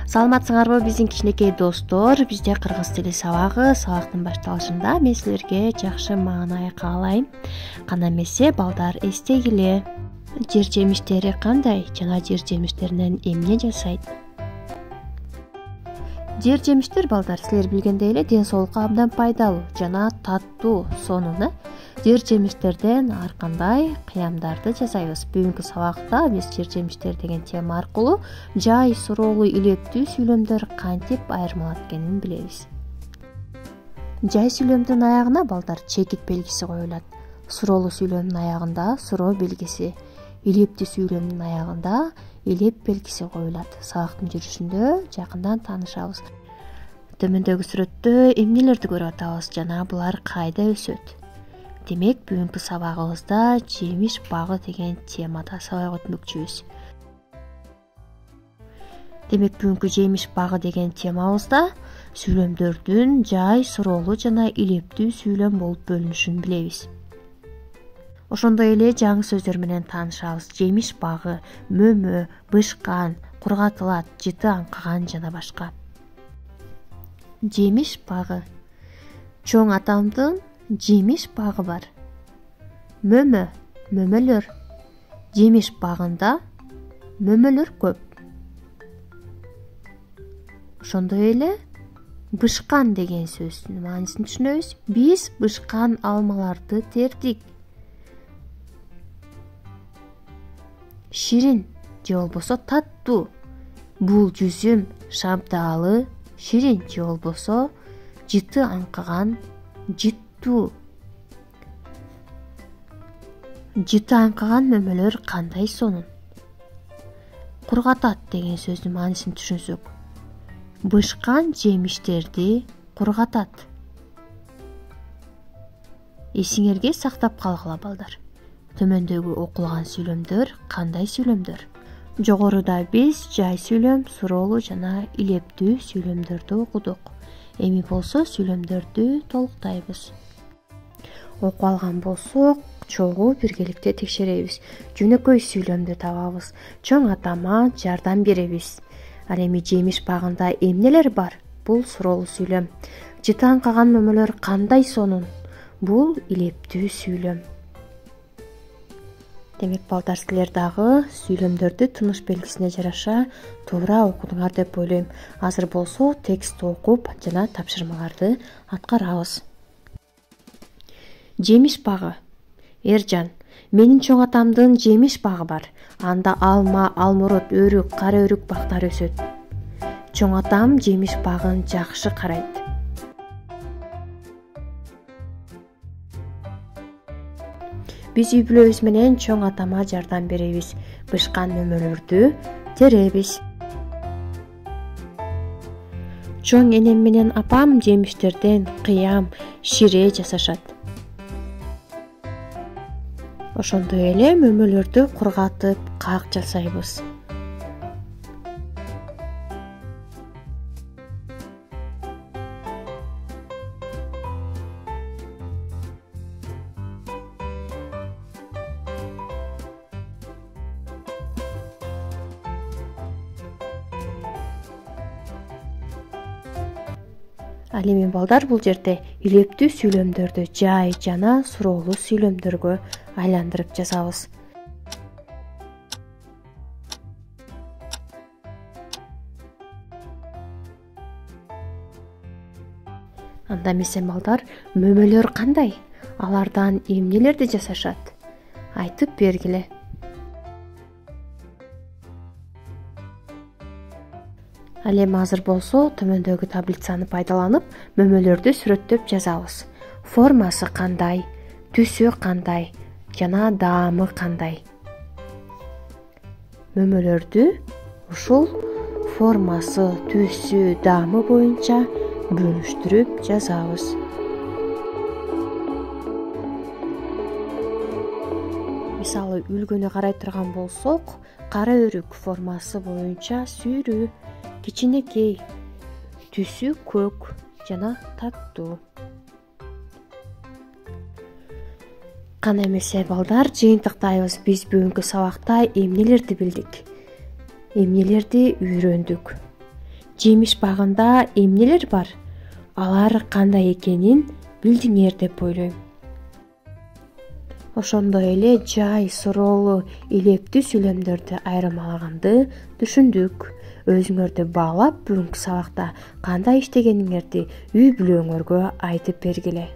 Саламатсыңарбы биздин кичинекей достор? Бизде кыргыз тили сабагы. Сабактын башталышында мен силерге жакшы маанай каалайм. Кандай эмесе, балдар эстегиле. Жер жемиштери кандай жана жер жемиштеринен эмне жасайт? Жер жемиштер балдар силер билгендей эле ден соолукка абдан пайдалуу жана таттуу. Сонун жер жемиштерден ар кандай кыямдарды жасайбыз. Бүгүнкү сабакта биз жер жемиштер деген тема аркылуу жай, суроолуу, илептүү сүйлөмдөр кантип айырмаланат экенин билебиз. Жай сүйлөмдүн аягына балдар чекит белгиси коюлат. Суроолуу сүйлөмдүн аягында суроо белгиси, илептүү сүйлөмдүн аягында илеп белгиси коюлат. Сабактын жүрүшүндө жакындан таанышабыз. Төмөндөгү сүрөттө эмнелерди көрүп атабыз жана булар кайда өсөт? Демек, бүгүнкү сабагыбызда жемиш багы деген темада сабак өтмөкчүбүз. Демек, бүгүнкү жемиш багы деген темабызда сүйлөмдөрдүн жай, суроолуу жана илептүү сүйлөм болуп бөлүнүшүн билебиз. Ошондой эле жаңы сөздөр менен таанышабыз. Жемиш багы, мөмө, бышкан, кургатылат, жыты аңкыган жана башка. Жемиш багы. Чоң атамдын жемиш багы бар. Мөмө, мөмөлөр. Жемиш багында мөмөлөр көп. Ошондой эле бышкан деген сөздүн маанисин түшүнөбүз. Биз бышкан алмаларды тердик. Ширин же болбосо таттуу. Бул жүзүм, шабдаалы, ширин же болбосо жыты аңкыган, жыттуу. Жыты аңкыган мөмөлөр кандай сонун? Кургатат деген сөздүн маанисин түшүнсөк. Бышкан жемиштерди кургатат. Эсиңерге сактап калгыла балдар. Төмөндөгү окулган сүйлөмдөр кандай сүйлөмдөр? Жогоруда биз жай сүйлөм, суроолуу жана илептүү сүйлөмдөрдү окудук. Эми болсо сүйлөмдөрдү толуктайбыз. Окуп алган болсок, чогуу биргеликте текшеребиз. Жөнөкөй сүйлөмдү табабыз. Чоң атама жардам беребиз. Ал эми жемиш багында эмнелер бар? Бул суроолуу сүйлөм. Жыты аңкыган мөмөлөр кандай сонун? Бул илептүү сүйлөм. Демек, балдар силер дагы сүйлөмдөрдү тыныш белгисине жараша туура окудуңар деп ойлойм. Азыр болсо текст окуп жана тапшырмаларды аткарабыз. Жемиш багы. Эржан, менин чоң атамдын жемиш багы бар. Анда алма, алмурут, өрүк, кара өрүк бактары өсөт. Чоң атам жемиш багын жакшы карайт. Биз үй бүлөбүз менен чоң атама жардам беребиз. Бышкан мөмөлөрдү теребиз. Чоң энем менен апам жемиштерден кыям, шире жасашат. Ошондой эле мөмөлөрдү кургатып, каак жасайбыз. Ал эми балдар бул жерде илептүү сүйлөмдөрдү жай жана суроолуу сүйлөмдөргө айландырып жазабыз. Анда эмесе балдар, мөмөлөр кандай? Алардан эмнелерди жасашат? Айтып бергиле. Ал эми азыр болсо төмөндөгү таблицаны пайдаланып мөмөлөрдү сүрөттөп жазабыз. Формасы кандай, түсү кандай жана даамы кандай? Мөмөлөрдү ушул формасы, түсү, даамы боюнча бөлүштүрүп жазабыз. Мисалы, үлгөнү карай турган болсок, кара өрүк формасы боюнча сүйрүү, кичинекей, түсү көк жана таттуу. Кана эмесе балдар, жыйынтыктайбыз. Биз бүгүнкү сабакта эмнелерди билдик? Эмнелерди үйрөндүк? жемиш багында эмнелер бар? Алар кандай экенин билдиңер деп ойлойм. Ошондой эле жай, суроолуу, илептүү сүйлөмдөрдү айырмалаганды түшүндүк. Өзүңөрдү баалап, бүгүнкү сабакта кандай иштегениңерди үй бүлөңөргө айтып бергиле.